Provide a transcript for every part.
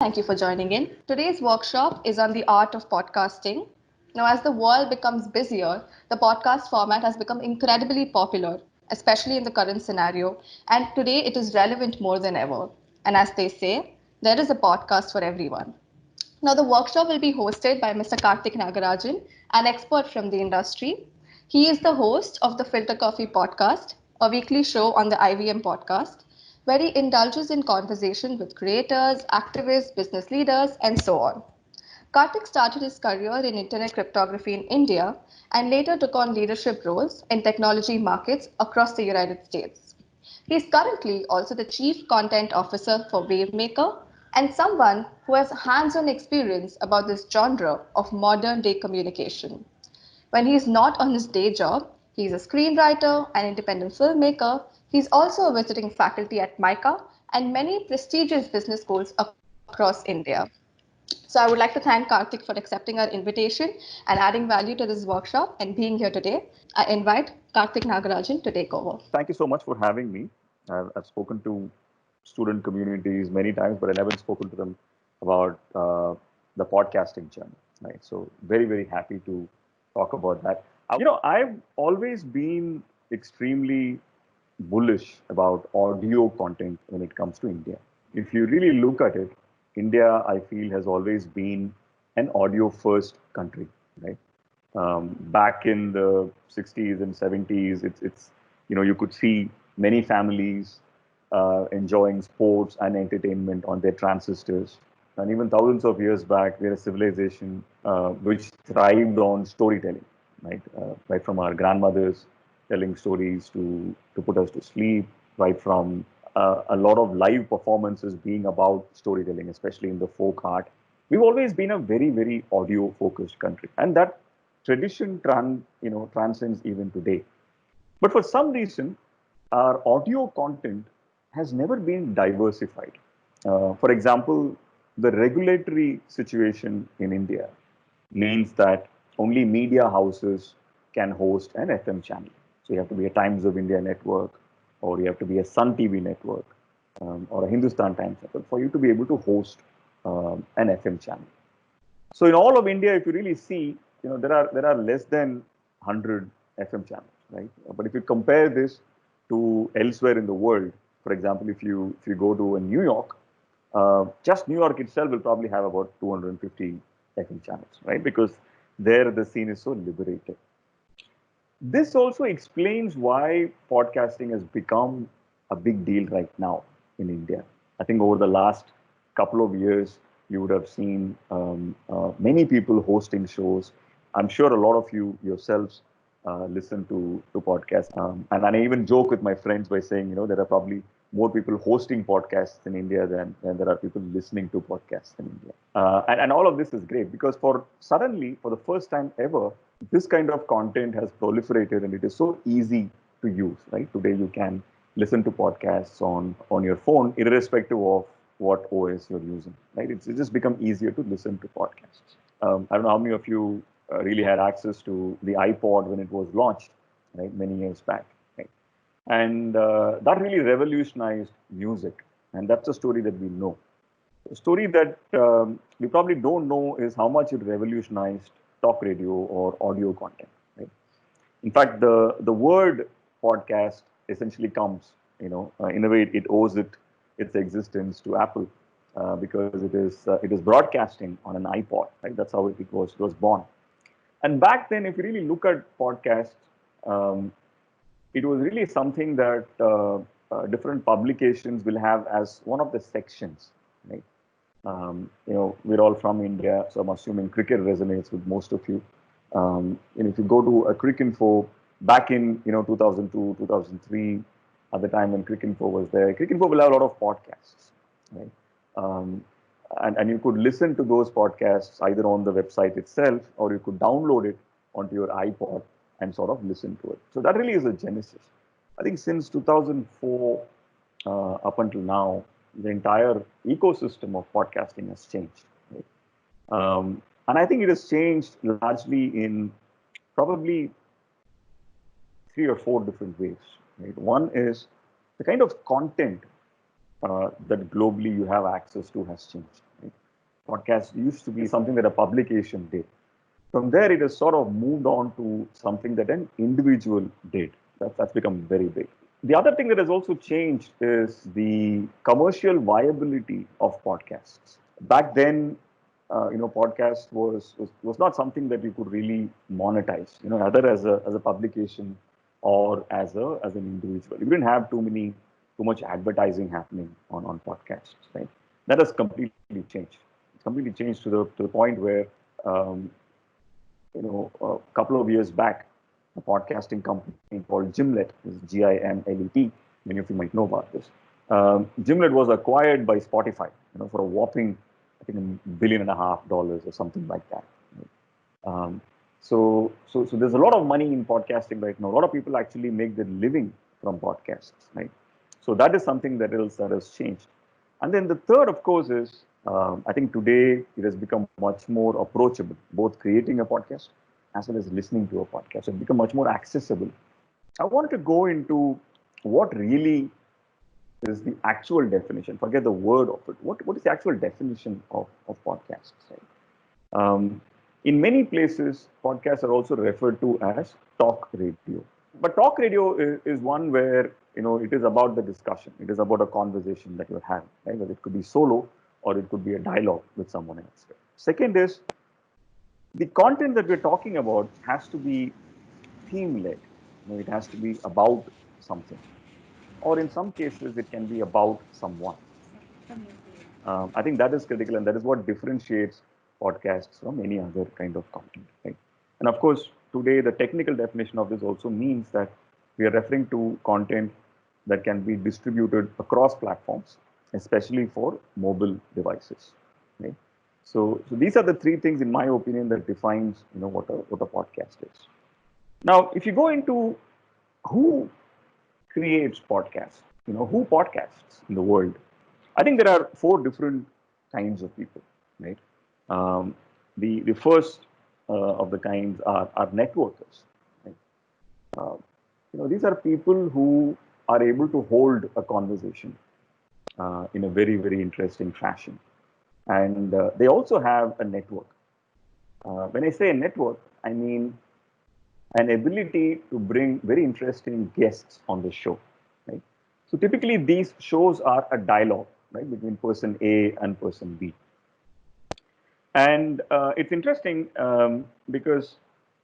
Thank you for joining in. Today's workshop is on the art of podcasting. Now, as the world becomes busier, the podcast format has become incredibly popular, especially in the current scenario, and today it is relevant more than ever. And as they say, there is a podcast for everyone. Now, the workshop will be hosted by Mr. Karthik Nagarajan, an expert from the industry. He is the host of the Filter Koffee Podcast, a weekly show on the IVM Podcast, where he indulges in conversation with creators, activists, business leaders, and so on. Karthik started his career in internet cryptography in India and later took on leadership roles in technology markets across the United States. He is currently also the Chief Content Officer for Wavemaker and someone who has hands on experience about this genre of modern day communication. When he is not on his day job, he is a screenwriter, an independent filmmaker. He's also a visiting faculty at MICA and many prestigious business schools across India. So I would like to thank Karthik for accepting our invitation and adding value to this workshop and being here today. I invite Karthik Nagarajan to take over. Thank you so much for having me. I've spoken to student communities many times, but I never spoken to them about the podcasting journey. Right. So very happy to talk about that. I've always been extremely bullish about audio content when it comes to India. If you really look at it, India, I feel, has always been an audio-first country, right? Back in the 60s and 70s, it's you could see many families enjoying sports and entertainment on their transistors. And even thousands of years back, we're a civilization which thrived on storytelling, right from our grandmothers telling stories to put us to sleep, right from a lot of live performances being about storytelling, especially in the folk art. We've always been a very audio-focused country, and that tradition transcends even today. But for some reason, our audio content has never been diversified. For example, the regulatory situation in India means that only media houses can host an FM channel. So you have to be a Times of India network, or you have to be a Sun TV network, or a Hindustan Times network for you to be able to host an FM channel. So in all of India, if you really see, there are less than 100 FM channels, right? But if you compare this to elsewhere in the world, for example, if you go to New York, just New York itself will probably have about 250 FM channels, right? Because there the scene is so liberated. This also explains why podcasting has become a big deal right now in India. I think over the last couple of years, you would have seen many people hosting shows. I'm sure a lot of you yourselves listen to podcasts. And I even joke with my friends by saying, there are probably more people hosting podcasts in India than there are people listening to podcasts in India. And all of this is great because for the first time ever, this kind of content has proliferated and it is so easy to use, right? Today you can listen to podcasts on your phone, irrespective of what OS you're using, right? It's just become easier to listen to podcasts. I don't know how many of you really had access to the iPod when it was launched, right, many years back, right? And that really revolutionized music, and that's a story that we know. A story that we probably don't know is how much it revolutionized talk radio or audio content, right? In fact, the word podcast essentially comes, in a way it owes its existence to Apple because it is broadcasting on an iPod, right? That's how it was born. And back then, if you really look at podcasts, it was really something that different publications will have as one of the sections, right? We're all from India, so I'm assuming cricket resonates with most of you. And if you go to a Cricinfo back in 2002, 2003, at the time when Cricinfo was there, Cricinfo will have a lot of podcasts, right? And you could listen to those podcasts either on the website itself or you could download it onto your iPod and sort of listen to it. So that really is a genesis. I think since 2004 up until now, the entire ecosystem of podcasting has changed. Right? And I think it has changed largely in probably 3 or 4 different ways. Right? One is the kind of content that globally you have access to has changed. Right? Podcast used to be something that a publication did. From there, it has sort of moved on to something that an individual did. That's become very big. The other thing that has also changed is the commercial viability of podcasts. Back then, podcast was not something that you could really monetize, either as a publication or as an individual. You didn't have too much advertising happening on podcasts, right? That has completely changed. It's completely changed to the point where a couple of years back, a podcasting company called Gimlet, is Gimlet. Many of you might know about this. Gimlet was acquired by Spotify, for a whopping, I think, $1.5 billion or something like that. So there's a lot of money in podcasting right now. A lot of people actually make their living from podcasts, right? So that is something that has changed. And then the third, of course, is I think today it has become much more approachable, both creating a podcast as well as listening to a podcast. It's become much more accessible. I want to go into what really is the actual definition. Forget the word of it. What is the actual definition of podcasts? Right? In many places, podcasts are also referred to as talk radio. But talk radio is one where it is about the discussion. It is about a conversation that you're having, right? Whether it could be solo or it could be a dialogue with someone else. Second is the content that we're talking about has to be theme-led. It has to be about something, or in some cases, it can be about someone. I think that is critical, and that is what differentiates podcasts from any other kind of content. Right? And of course, today the technical definition of this also means that we are referring to content that can be distributed across platforms, especially for mobile devices. Right? So these are the three things, in my opinion, that defines what a podcast is. Now, if you go into who creates podcasts, who podcasts in the world, I think there are four different kinds of people, right? The first of the kinds are networkers. Right? These are people who are able to hold a conversation in a very, very interesting fashion. And they also have a network. When I say a network, I mean an ability to bring very interesting guests on the show. Right? So typically these shows are a dialogue, right, between person A and person B. And it's interesting because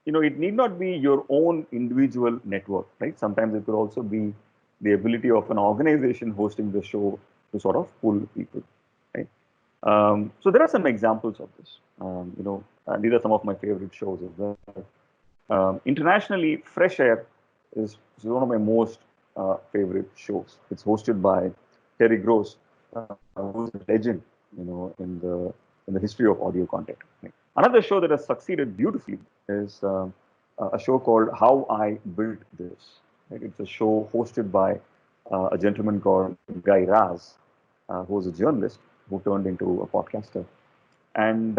it need not be your own individual network, right? Sometimes it could also be the ability of an organization hosting the show to sort of pull people, right? So there are some examples of this. These are some of my favorite shows as well. Internationally, Fresh Air is one of my most favorite shows. It's hosted by Terry Gross, who's a legend, in the history of audio content. Right? Another show that has succeeded beautifully is a show called How I Built This. Right? It's a show hosted by a gentleman called Guy Raz, who was a journalist who turned into a podcaster. And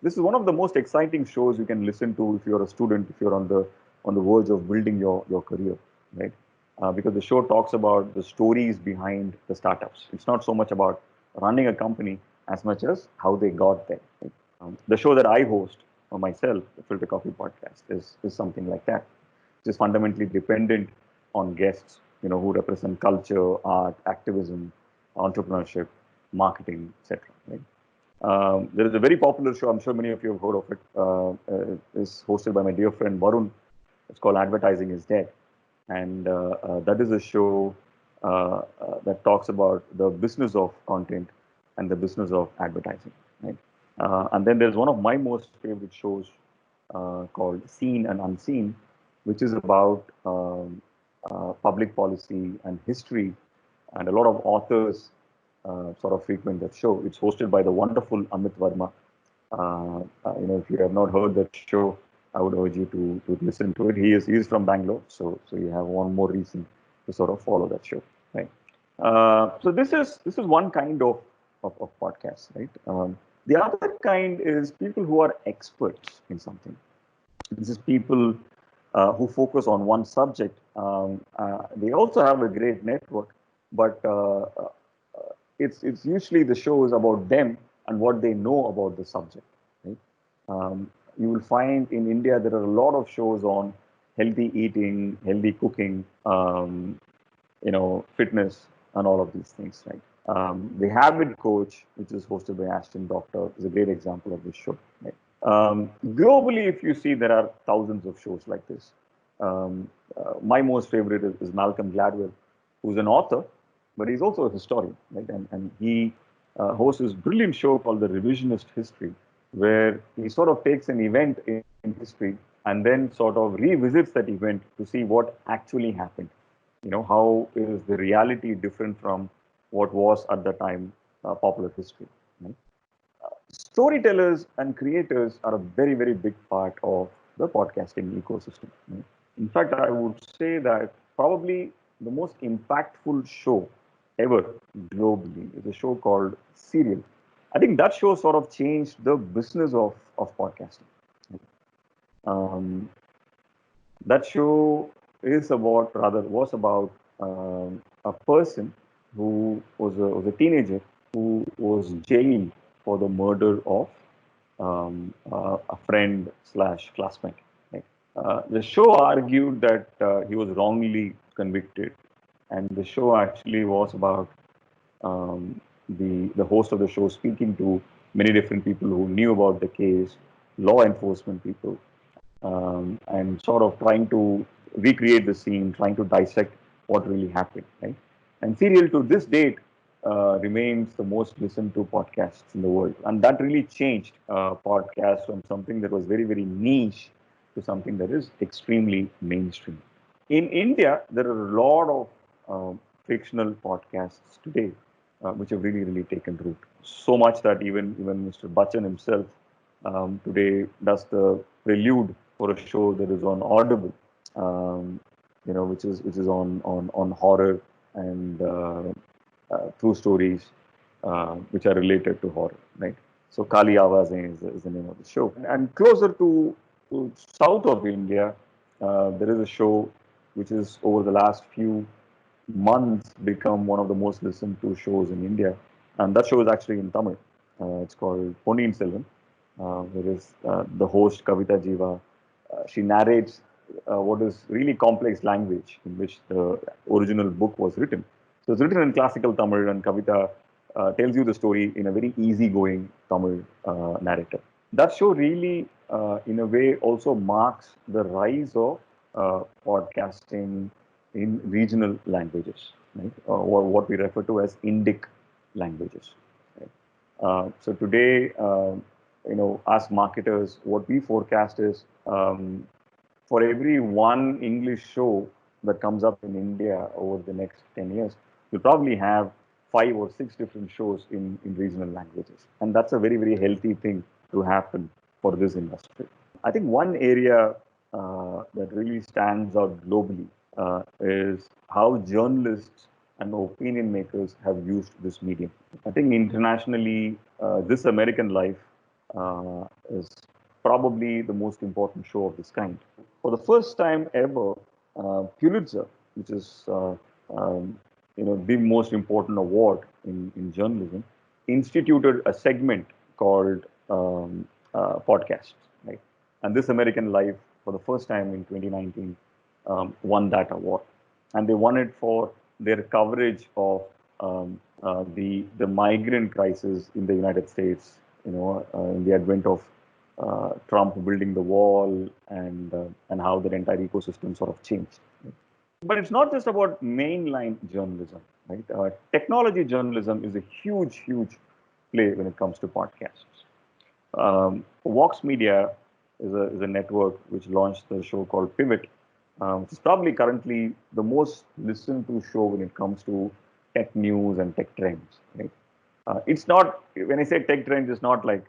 this is one of the most exciting shows you can listen to if you're a student, if you're on the verge of building your career, right? Because the show talks about the stories behind the startups. It's not so much about running a company as much as how they got there. Right? The show that I host for myself, the Filter Koffee Podcast, is something like that. It's fundamentally dependent on guests, who represent culture, art, activism, entrepreneurship, marketing, etc. Right? There is a very popular show, I'm sure many of you have heard of it. It's hosted by my dear friend Varun. It's called Advertising is Dead. And that is a show that talks about the business of content and the business of advertising. Right? And then there's one of my most favorite shows called Seen and Unseen, which is about public policy and history. And a lot of authors sort of frequent that show. It's hosted by the wonderful Amit Verma. If you have not heard that show, I would urge you to listen to it. He is from Bangalore, so you have one more reason to sort of follow that show, right? So this is one kind of podcast, right? The other kind is people who are experts in something. This is people who focus on one subject. They also have a great network, but it's usually the show is about them and what they know about the subject. Right? You will find in India there are a lot of shows on healthy eating, healthy cooking, fitness, and all of these things. Right? The Habit Coach, which is hosted by Ashton Doctor, is a great example of this show. Right? Globally, if you see, there are thousands of shows like this. My most favorite is Malcolm Gladwell, who's an author, but he's also a historian, right? And he hosts this brilliant show called The Revisionist History, where he sort of takes an event in history and then sort of revisits that event to see what actually happened. How is the reality different from what was at the time popular history? Right? Storytellers and creators are a very, very big part of the podcasting ecosystem. Right? In fact, I would say that probably the most impactful show ever globally is a show called Serial. I think that show sort of changed the business of podcasting. Um, that show was about a person who was a teenager who was jailed for the murder of a friend slash classmate. Right? The show argued that he was wrongly convicted, and the show actually was about the host of the show speaking to many different people who knew about the case, law enforcement people, and sort of trying to recreate the scene, trying to dissect what really happened. Right? And Serial to this date remains the most listened to podcasts in the world, and that really changed podcasts from something that was very, very niche to something that is extremely mainstream. In India, there are a lot of fictional podcasts today, which have really, really taken root. So much that even Mr. Bachchan himself today does the prelude for a show that is on Audible, which is on horror and true stories which are related to horror, right? So Kali Awazein is the name of the show. And closer to south of India, there is a show which is over the last few months become one of the most listened to shows in India, and that show is actually in Tamil. It's called Ponniyin Selvan. There is the host Kavita Jiva. She narrates what is really complex language in which the original book was written. So it's written in classical Tamil, and Kavita tells you the story in a very easygoing Tamil narrative. That show really, in a way, also marks the rise of podcasting in regional languages, right? Or what we refer to as Indic languages. Right? So today, as marketers, what we forecast is for every one English show that comes up in India over the next 10 years, you'll probably have 5 or 6 different shows in regional languages. And that's a very, very healthy thing to happen for this industry. I think one area that really stands out globally is how journalists and opinion makers have used this medium. I think internationally, This American Life is probably the most important show of this kind. For the first time ever, Pulitzer, which is the most important award in journalism, instituted a segment called podcasts, right? And This American Life, for the first time in 2019, won that award, and they won it for their coverage of the migrant crisis in the United States. In the advent of Trump building the wall and how that entire ecosystem sort of changed. But it's not just about mainline journalism, right? Technology journalism is a huge, huge play when it comes to podcasts. Vox Media is a network which launched the show called Pivot, which is probably currently the most listened to show when it comes to tech news and tech trends. Right? It's not, when I say tech trends, it's not like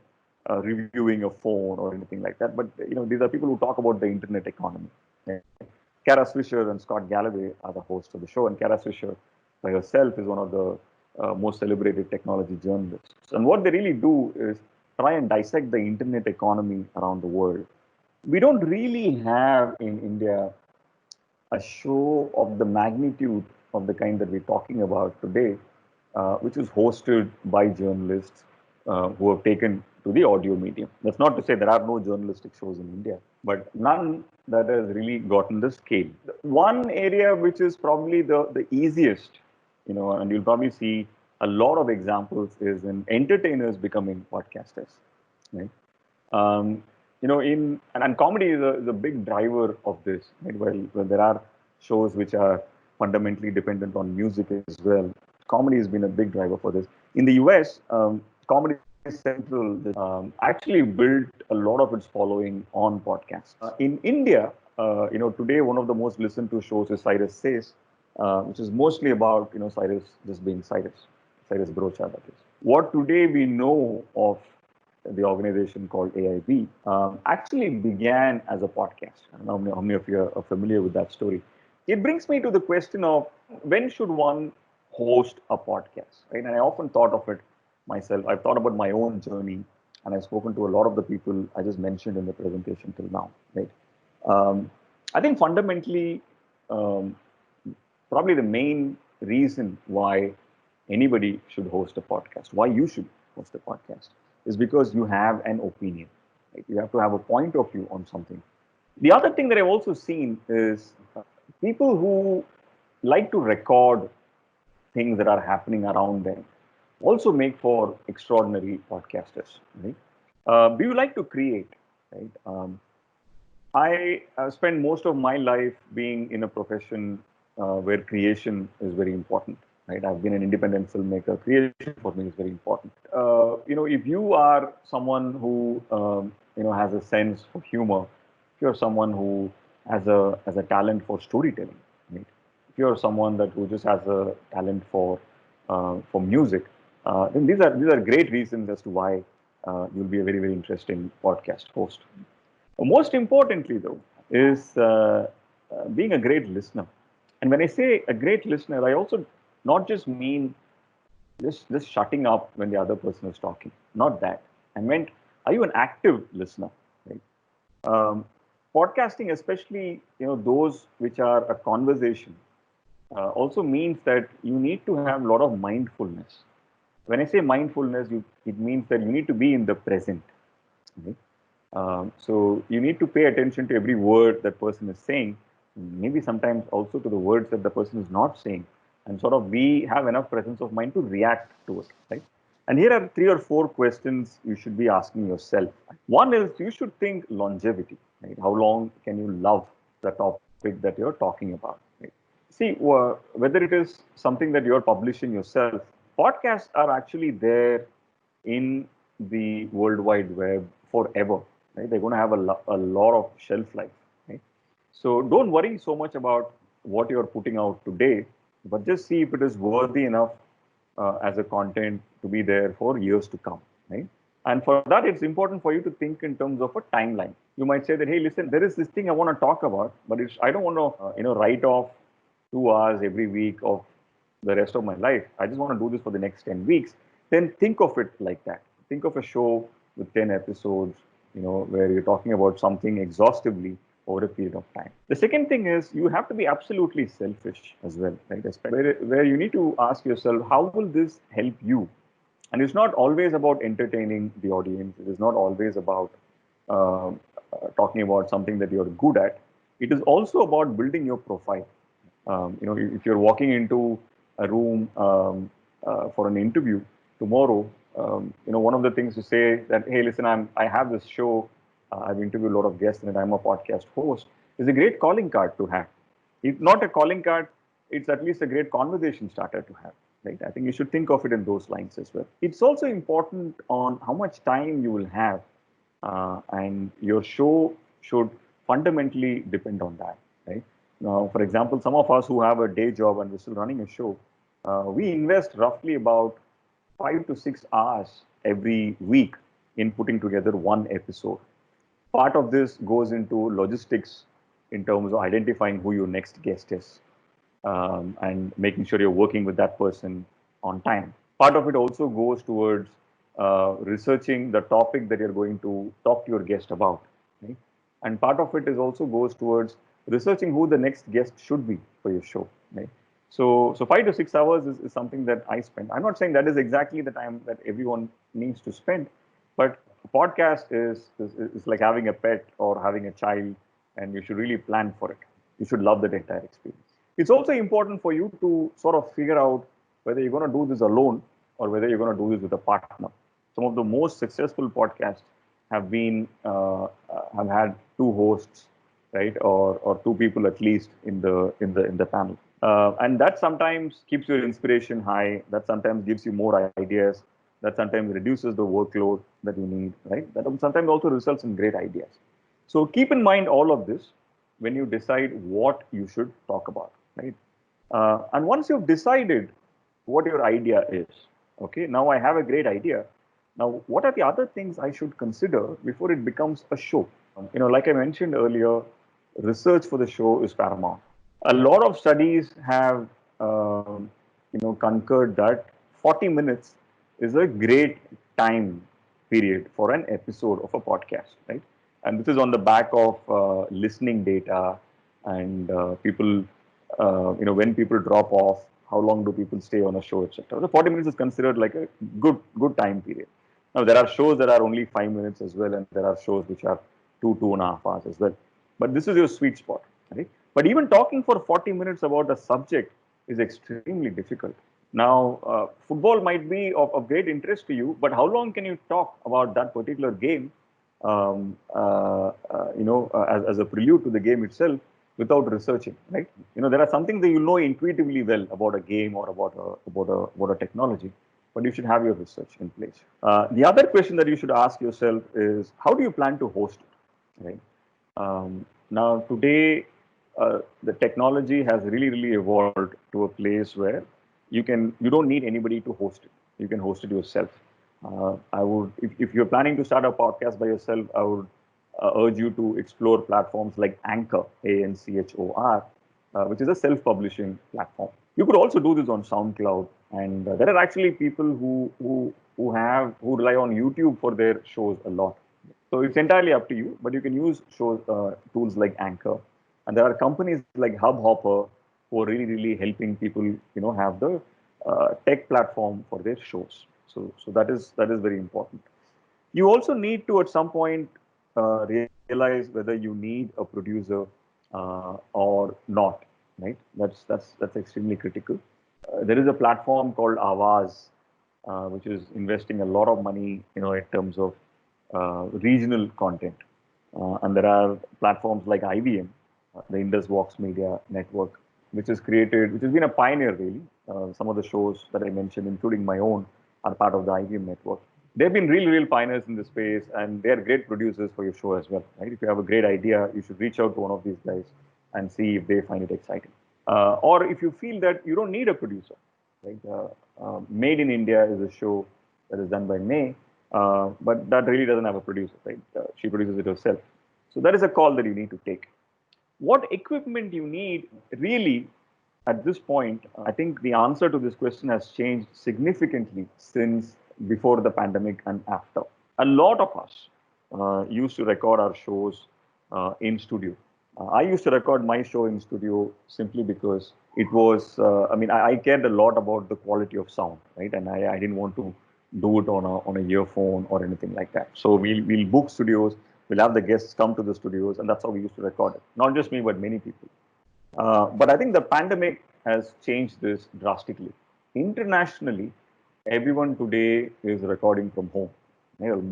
reviewing a phone or anything like that. But these are people who talk about the internet economy. Right? Kara Swisher and Scott Galloway are the hosts of the show, and Kara Swisher by herself is one of the most celebrated technology journalists. And what they really do is try and dissect the internet economy around the world. We don't really have in India a show of the magnitude of the kind that we're talking about today, which is hosted by journalists who have taken to the audio medium. That's not to say there are no journalistic shows in India, but none that has really gotten the scale. One area which is probably the easiest, and you'll probably see a lot of examples is in entertainers becoming podcasters, right? Um, and comedy is a big driver of this, right? Well, there are shows which are fundamentally dependent on music as well. Comedy has been a big driver for this. In the US, Comedy Central actually built a lot of its following on podcasts. In India, today one of the most listened to shows is Cyrus Says, which is mostly about Cyrus just being Cyrus Brocha, that is. What today we know of the organization called AIB, actually began as a podcast. I don't know how many of you are familiar with that story. It brings me to the question of when should one host a podcast, right? And I often thought of it myself. I've thought about my own journey, and I've spoken to a lot of the people I just mentioned in the presentation till now, right? I think fundamentally, um, probably the main reason why anybody should host a podcast, why you should host a podcast, is because you have an opinion. Right? You have to have a point of view on something. The other thing that I've also seen is people who like to record things that are happening around them also make for extraordinary podcasters. Right? Do you like to create? Right? I spend most of my life being in a profession where creation is very important. Right? I've been an independent filmmaker. Creation for me is very important. If you are someone who has a sense for humor, if you're someone who has a talent for storytelling, right? If you're someone who just has a talent for music, then these are great reasons as to why you'll be a very very interesting podcast host. Most importantly, though, is being a great listener. And when I say a great listener, I also not just mean just shutting up when the other person is talking. Not that. I meant, are you an active listener? Right? Um, Podcasting, especially those which are a conversation, also means that you need to have a lot of mindfulness. When I say mindfulness, it means that you need to be in the present. Right? So you need to pay attention to every word that person is saying, maybe sometimes also to the words that the person is not saying, and sort of we have enough presence of mind to react to it, right? And here are 3 or 4 questions you should be asking yourself. One is you should think longevity, right? How long can you love the topic that you're talking about? Right? See, whether it is something that you're publishing yourself, podcasts are actually there in the World Wide Web forever. Right? They're going to have a lot of shelf life. Right? So don't worry so much about what you're putting out today, but just see if it is worthy enough as a content to be there for years to come. Right? And for that, it's important for you to think in terms of a timeline. You might say that, hey, listen, there is this thing I want to talk about, but I don't want to, write off 2 hours every week of the rest of my life. I just want to do this for the next 10 weeks. Then think of it like that. Think of a show with 10 episodes, where you're talking about something exhaustively over a period of time. The second thing is you have to be absolutely selfish as well, right? Where you need to ask yourself, how will this help you? And it's not always about entertaining the audience. It is not always about talking about something that you're good at. It is also about building your profile. If you're walking into a room for an interview tomorrow, one of the things to say that, hey, listen, I have this show, I've interviewed a lot of guests in it, I'm a podcast host, is a great calling card to have. If not a calling card, it's at least a great conversation starter to have. Right? I think you should think of it in those lines as well. It's also important on how much time you will have, and your show should fundamentally depend on that. Right? Now, for example, some of us who have a day job and we're still running a show, we invest roughly about 5 to 6 hours every week in putting together one episode. Part of this goes into logistics in terms of identifying who your next guest is, and making sure you're working with that person on time. Part of it also goes towards researching the topic that you're going to talk to your guest about. Right? And part of it is also goes towards researching who the next guest should be for your show. Right? So 5 to 6 hours is something that I spend. I'm not saying that is exactly the time that everyone needs to spend, but a podcast is like having a pet or having a child, and you should really plan for it. You should love that entire experience. It's also important for you to sort of figure out whether you're going to do this alone or whether you're going to do this with a partner. Some of the most successful podcasts have been have had two hosts, right, or two people at least in the panel, and that sometimes keeps your inspiration high. That sometimes gives you more ideas. That sometimes reduces the workload that you need, right? That sometimes also results in great ideas. So keep in mind all of this when you decide what you should talk about, right? And once you've decided what your idea is, okay, now I have a great idea. Now, what are the other things I should consider before it becomes a show? Like I mentioned earlier, research for the show is paramount. A lot of studies have, concurred that 40 minutes is a great time period for an episode of a podcast, right? And this is on the back of listening data and people, when people drop off, how long do people stay on a show, etc. So 40 minutes is considered like a good time period. Now there are shows that are only 5 minutes as well, and there are shows which are 2.5 hours as well. But this is your sweet spot, right? But even talking for 40 minutes about a subject is extremely difficult. Now, football might be of great interest to you, but how long can you talk about that particular game, as a prelude to the game itself without researching, right? There are some things that you know intuitively well about a game or about a technology, but you should have your research in place. The other question that you should ask yourself is, how do you plan to host it, right? Now, today, the technology has really evolved to a place where you don't need anybody to host it. You can host it yourself. I would, if you're planning to start a podcast by yourself, I would urge you to explore platforms like Anchor, ANCHOR, which is a self-publishing platform. You could also do this on SoundCloud, and there are actually people who rely on YouTube for their shows a lot. So it's entirely up to you, but you can use tools like Anchor, and there are companies like Hubhopper who are really helping people, have the tech platform for their shows. So that is very important. You also need to at some point realize whether you need a producer or not, right? That's extremely critical. There is a platform called Avaz, which is investing a lot of money, in terms of regional content. And there are platforms like IVM, the Indus Vox Media Network, which has been a pioneer really. Some of the shows that I mentioned, including my own, are part of the IVM network. They've been real pioneers in this space, and they're great producers for your show as well, right? If you have a great idea, you should reach out to one of these guys and see if they find it exciting. Or if you feel that you don't need a producer, right? Made in India is a show that is done by May, but that really doesn't have a producer, right? She produces it herself. So that is a call that you need to take. What equipment you need really at this point, I think the answer to this question has changed significantly since before the pandemic and after. A lot of us used to record our shows in studio. I used to record my show in studio simply because it was, I cared a lot about the quality of sound, right? And I didn't want to do it on a earphone or anything like that. So we'll book studios, we'll have the guests come to the studios, and that's how we used to record it. Not just me, but many people. But I think the pandemic has changed this drastically. Internationally, everyone today is recording from home.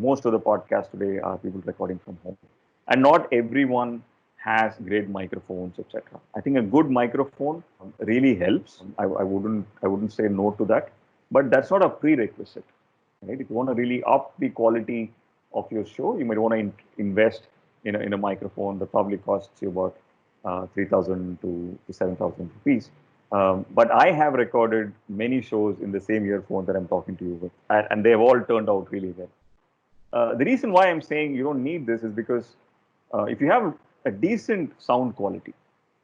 Most of the podcasts today are people recording from home. And not everyone has great microphones, etc. I think a good microphone really helps. I wouldn't say no to that, but that's not a prerequisite. Right? If you want to really up the quality of your show, you might want to invest in a microphone that probably costs you about 3,000 to 7,000 rupees. But I have recorded many shows in the same earphone that I'm talking to you with, and they've all turned out really well. The reason why I'm saying you don't need this is because if you have a decent sound quality,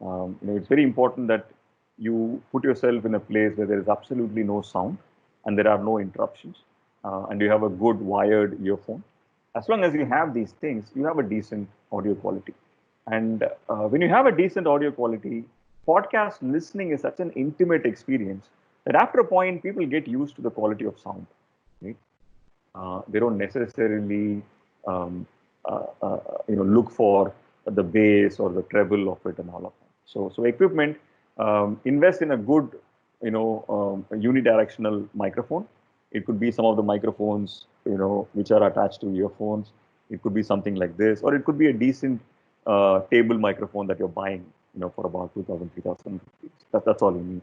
it's very important that you put yourself in a place where there is absolutely no sound and there are no interruptions, and you have a good wired earphone. As long as you have these things, you have a decent audio quality. And when you have a decent audio quality, podcast listening is such an intimate experience that after a point, people get used to the quality of sound. Right? They don't necessarily um, look for the bass or the treble of it and all of that. So equipment, invest in a good unidirectional microphone. It could be some of the microphones which are attached to earphones. It could be something like this, or it could be a decent table microphone that you're buying for about 2,000, 3,000 rupees. That's all you need.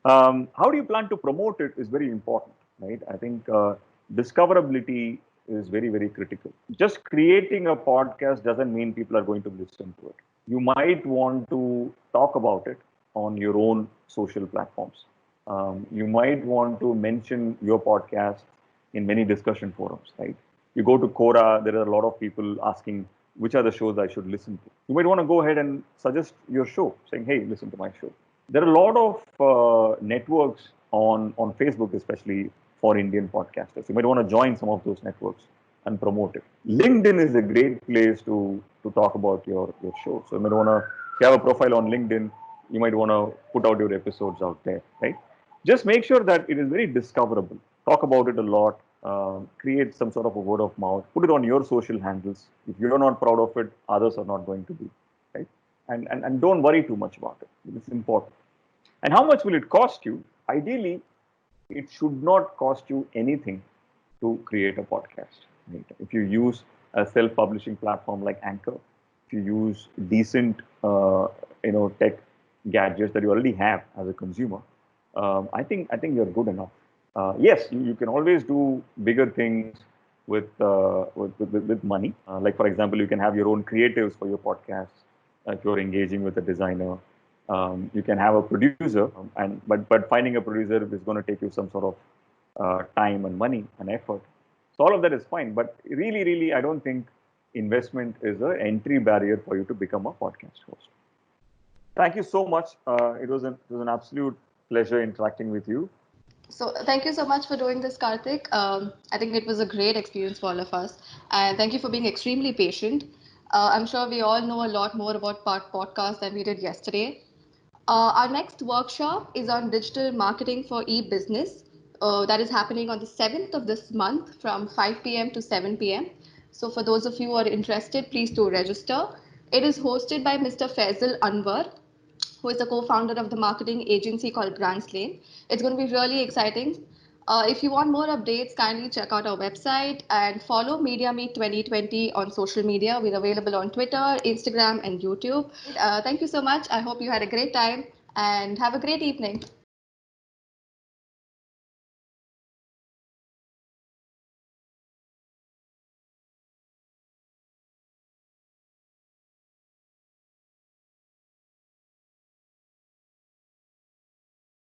How do you plan to promote it is very important, right? I think discoverability is very, very critical. Just creating a podcast doesn't mean people are going to listen to it. You might want to talk about it on your own social platforms. You might want to mention your podcast in many discussion forums, right? You go to Quora, there are a lot of people asking which are the shows I should listen to. You might want to go ahead and suggest your show, saying, hey, listen to my show. There are a lot of networks on Facebook, especially for Indian podcasters. You might want to join some of those networks and promote it. LinkedIn is a great place to talk about your show. So you might want to, if you have a profile on LinkedIn, you might want to put out your episodes out there, right? Just make sure that it is very discoverable. Talk about it a lot. Create some sort of a word of mouth. Put it on your social handles. If you're not proud of it, others are not going to be, right? And don't worry too much about it. It's important. And how much will it cost you? Ideally, it should not cost you anything to create a podcast. Right? If you use a self-publishing platform like Anchor, if you use decent, tech gadgets that you already have as a consumer, I think you're good enough. Yes, you can always do bigger things with money. Like for example, you can have your own creatives for your podcast. If you're engaging with a designer, you can have a producer, but finding a producer is going to take you some sort of time and money and effort. So all of that is fine, but really, really, I don't think investment is an entry barrier for you to become a podcast host. Thank you so much. It was an absolute pleasure interacting with you. So thank you so much for doing this, Karthik. I think it was a great experience for all of us, and thank you for being extremely patient. I'm sure we all know a lot more about podcast than we did yesterday. Our next workshop is on digital marketing for e-business. That is happening on the 7th of this month from 5 p.m. to 7 p.m. So for those of you who are interested, please do register. It is hosted by Mr. Faisal Anwar, who is the co-founder of the marketing agency called Grand Lane. It's going to be really exciting. If you want more updates, kindly check out our website and follow Media Meet 2020 on social media. We're available on Twitter, Instagram, and YouTube. Thank you so much. I hope you had a great time and have a great evening.